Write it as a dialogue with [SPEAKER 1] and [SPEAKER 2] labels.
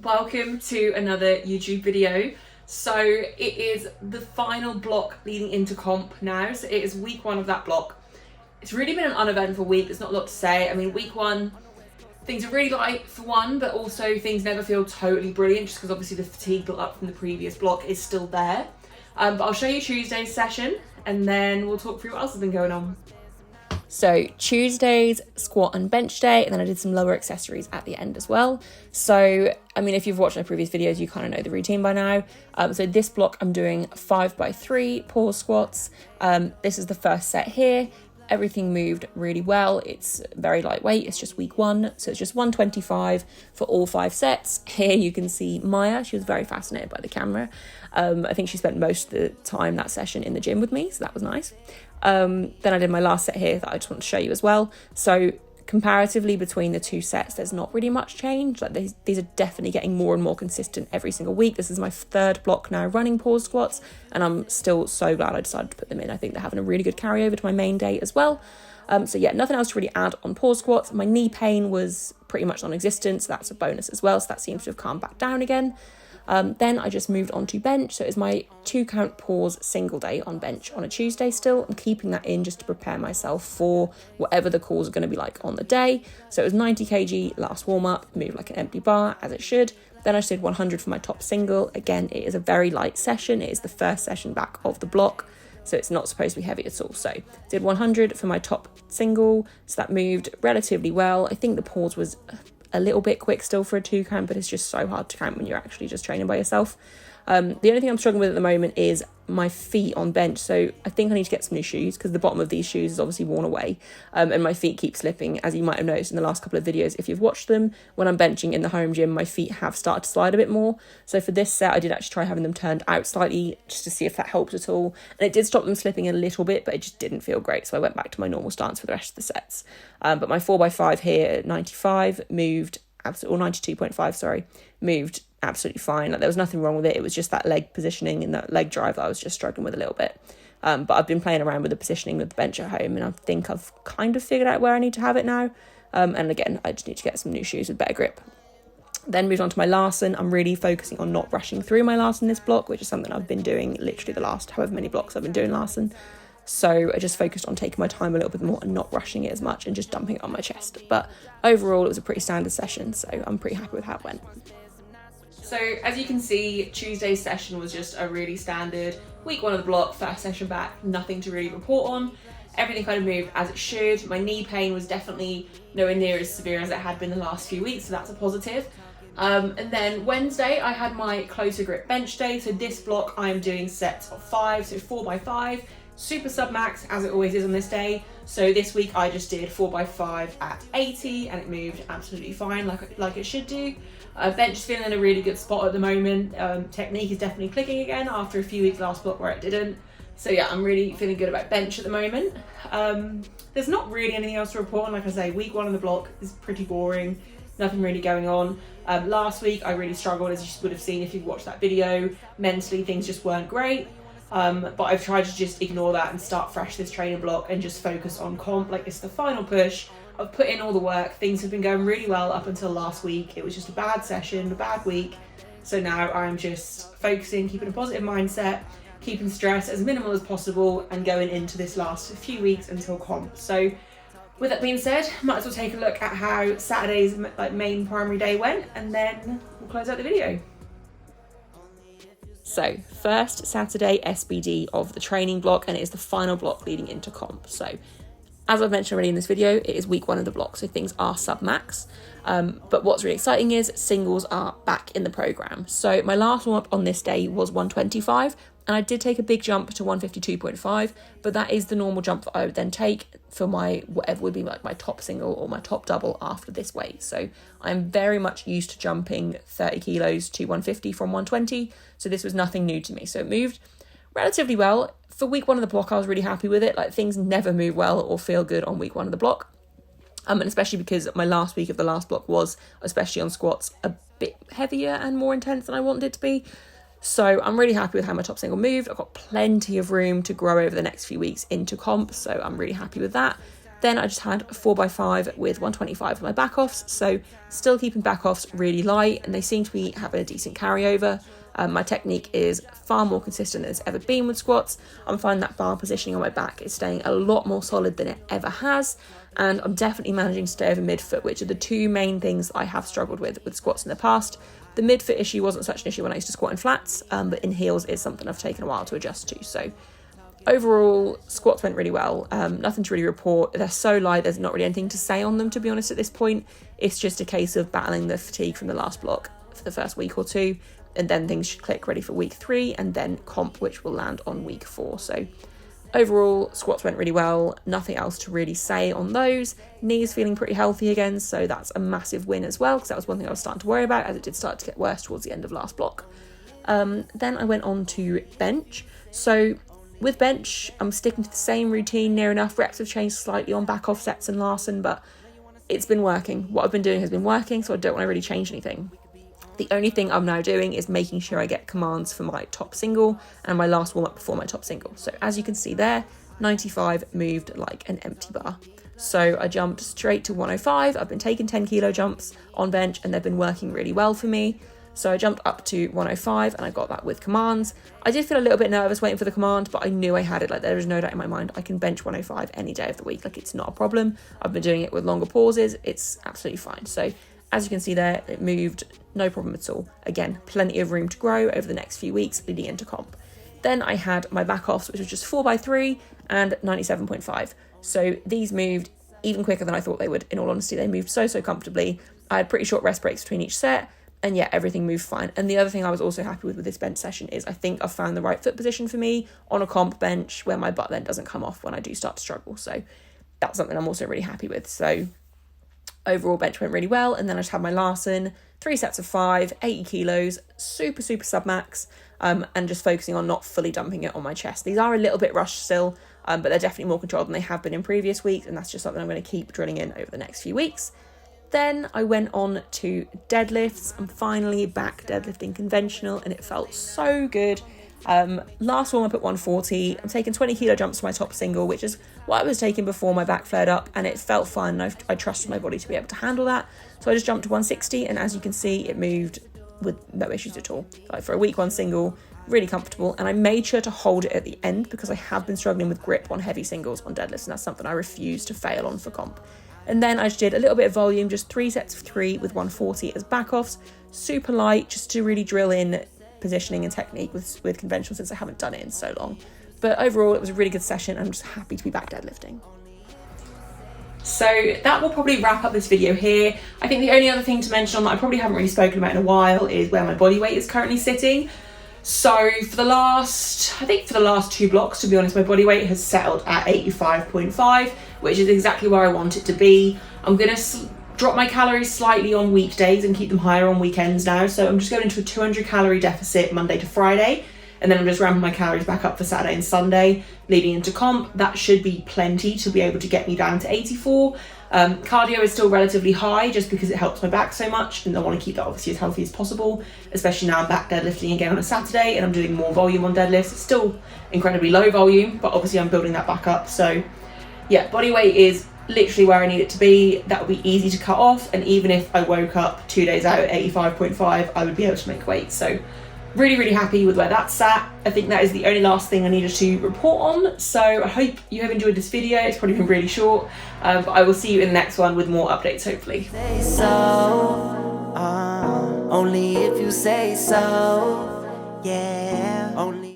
[SPEAKER 1] Welcome to another YouTube video. So it is the final block leading into comp now. So it is week one of that block. It's really been an uneventful week. There's not a lot to say. I mean, week one, things are really light for one, but also things never feel totally brilliant just because obviously the fatigue built up from the previous block is still there. But I'll show you Tuesday's session and then we'll talk through what else has been going on. So Tuesday's squat and bench day, and then I did some lower accessories at the end as well. So, I mean, if you've watched my previous videos, you kind of know the routine by now. So this block, I'm doing 5x3 pause squats. This is the first set here. Everything moved really well. It's very lightweight. It's just week one. So it's just 125 for all 5 sets. Here you can see Maya. She was very fascinated by the camera. I think she spent most of the time that session in the gym with me. So that was nice. Then I did my last set here that I just want to show you as well. So comparatively between the 2 sets, there's not really much change. Like these are definitely getting more and more consistent every single week. This is my 3rd block now running pause squats, and I'm still so glad I decided to put them in. I think they're having a really good carryover to my main day as well. So yeah, nothing else to really add on pause squats. My knee pain was pretty much non-existent, so that's a bonus as well. So that seems to have calmed back down again. Then I just moved on to bench. So it's my 2 count pause single day on bench on a Tuesday still. I'm keeping that in just to prepare myself for whatever the calls are going to be like on the day. So it was 90 kg last warm up, moved like an empty bar as it should. Then I just did 100 for my top single. Again, it is a very light session. It is the first session back of the block, so it's not supposed to be heavy at all. So did 100 for my top single. So that moved relatively well. I think the pause was a little bit quick still for a 2 count, but it's just so hard to count when you're actually just training by yourself. The only thing I'm struggling with at the moment is my feet on bench. So I think I need to get some new shoes because the bottom of these shoes is obviously worn away, and my feet keep slipping, as you might have noticed in the last couple of videos if you've watched them. When I'm benching in the home gym, my feet have started to slide a bit more. So for this set, I did actually try having them turned out slightly just to see if that helped at all, and it did stop them slipping a little bit, but it just didn't feel great. So I went back to my normal stance for the rest of the sets. But my 4x5 here at 95 moved or 92.5, sorry, moved absolutely fine. Like there was nothing wrong with it. It was just that leg positioning and that leg drive that I was just struggling with a little bit. But I've been playing around with the positioning of the bench at home, and I think I've kind of figured out where I need to have it now. And again, I just need to get some new shoes with better grip. Then moved on to my Larsen. I'm really focusing on not rushing through my Larsen this block, which is something I've been doing literally the last however many blocks I've been doing Larsen. So I just focused on taking my time a little bit more and not rushing it as much and just dumping it on my chest. But overall, it was a pretty standard session, so I'm pretty happy with how it went. So as you can see, Tuesday's session was just a really standard week one of the block, first session back, nothing to really report on. Everything kind of moved as it should. My knee pain was definitely nowhere near as severe as it had been the last few weeks, so that's a positive. And then Wednesday, I had my closer grip bench day. So this block, I'm doing sets of 5, so 4x5. Super sub max as it always is on this day. So this week I just did 4x5 at 80 and it moved absolutely fine like it should do. Bench is feeling in a really good spot at the moment. Technique is definitely clicking again after a few weeks last block where it didn't. So yeah, I'm really feeling good about bench at the moment. There's not really anything else to report on. Like I say, week one of the block is pretty boring. Nothing really going on. Last week I really struggled, as you would have seen if you've watched that video. Mentally, things just weren't great. But I've tried to just ignore that and start fresh this training block and just focus on comp. Like, it's the final push. I've put in all the work. Things have been going really well up until last week. It was just a bad session, a bad week. So now I'm just focusing, keeping a positive mindset, keeping stress as minimal as possible, and going into this last few weeks until comp. So with that being said, might as well take a look at how Saturday's main primary day went, and then we'll close out the video. So first Saturday SBD of the training block, and it is the final block leading into comp. So as I've mentioned already in this video, it is week one of the block, so things are sub-max. But what's really exciting is singles are back in the program. So my last warm-up on this day was 125, and I did take a big jump to 152.5, but that is the normal jump that I would then take for my whatever would be like my top single or my top double after this weight. So I'm very much used to jumping 30 kilos to 150 from 120, so this was nothing new to me. So it moved relatively well. For week one of the block, I was really happy with it. Like, things never move well or feel good on week one of the block. And especially because my last week of the last block was, especially on squats, a bit heavier and more intense than I wanted it to be. So I'm really happy with how my top single moved. I've got plenty of room to grow over the next few weeks into comp, so I'm really happy with that. Then I just had 4x5 with 125 of my back offs, so still keeping back offs really light, and they seem to be having a decent carryover. My technique is far more consistent than it's ever been with squats. I'm finding that bar positioning on my back is staying a lot more solid than it ever has, and I'm definitely managing to stay over midfoot, which are the two main things I have struggled with squats in the past. The midfoot issue wasn't such an issue when I used to squat in flats, but in heels is something I've taken a while to adjust to. So overall, squats went really well. Nothing to really report. They're so light, there's not really anything to say on them, to be honest, at this point. It's just a case of battling the fatigue from the last block for the first week or two, and then things should click ready for week 3, and then comp, which will land on week 4. So overall, squats went really well. Nothing else to really say on those. Knees feeling pretty healthy again, so that's a massive win as well, because that was one thing I was starting to worry about, as it did start to get worse towards the end of last block. Then I went on to bench. So with bench, I'm sticking to the same routine near enough. Reps have changed slightly on back off sets and Larson, but it's been working. What I've been doing has been working, so I don't want to really change anything. The only thing I'm now doing is making sure I get commands for my top single and my last warm-up before my top single. So as you can see there, 95 moved like an empty bar. So I jumped straight to 105. I've been taking 10 kilo jumps on bench and they've been working really well for me. So I jumped up to 105 and I got that with commands. I did feel a little bit nervous waiting for the command, but I knew I had it. Like, there was no doubt in my mind I can bench 105 any day of the week. Like, it's not a problem. I've been doing it with longer pauses. It's absolutely fine. So as you can see there, it moved, no problem at all. Again, plenty of room to grow over the next few weeks leading into comp. Then I had my back offs, which was just 4x3 and 97.5. So these moved even quicker than I thought they would. In all honesty, they moved so comfortably. I had pretty short rest breaks between each set, and yeah, everything moved fine. And the other thing I was also happy with this bench session is I think I've found the right foot position for me on a comp bench where my butt then doesn't come off when I do start to struggle. So that's something I'm also really happy with. So overall, bench went really well. And then I just had my Larson, 3 sets of 5, 80 kilos, super sub-max, and just focusing on not fully dumping it on my chest. These are a little bit rushed still, but they're definitely more controlled than they have been in previous weeks, and that's just something I'm going to keep drilling in over the next few weeks. Then I went on to deadlifts. I'm finally back deadlifting conventional, and it felt so good. Last warm up at 140. I'm taking 20 kilo jumps to my top single, which is what I was taking before my back flared up, and it felt fun. I trusted my body to be able to handle that. So I just jumped to 160, and as you can see, it moved with no issues at all. Like, for a week 1 single, really comfortable. And I made sure to hold it at the end because I have been struggling with grip on heavy singles on deadlifts, and that's something I refuse to fail on for comp. And then I just did a little bit of volume, just 3 sets of 3 with 140 as back offs, super light, just to really drill in positioning and technique with conventional, since I haven't done it in so long. But overall, it was a really good session. I'm just happy to be back deadlifting. So that will probably wrap up this video here. I think the only other thing to mention on that I probably haven't really spoken about in a while is where my body weight is currently sitting. So for the last 2 blocks, to be honest, my body weight has settled at 85.5, which is exactly where I want it to be. I'm going to drop my calories slightly on weekdays and keep them higher on weekends now. So I'm just going into a 200 calorie deficit Monday to Friday, and then I'm just ramping my calories back up for Saturday and Sunday leading into comp. That should be plenty to be able to get me down to 84. Cardio is still relatively high just because it helps my back so much, and I want to keep that obviously as healthy as possible, especially now I'm back deadlifting again on a Saturday and I'm doing more volume on deadlifts. It's still incredibly low volume, but obviously I'm building that back up. So yeah, body weight is literally where I need it to be. That would be easy to cut off, and even if I woke up 2 days out at 85.5, I would be able to make weight. So really happy with where that's at. I think that is the only last thing I needed to report on. So I hope you have enjoyed this video. It's probably been really short, but I will see you in the next one with more updates, hopefully.
[SPEAKER 2] Say so, only if you say so, yeah, only.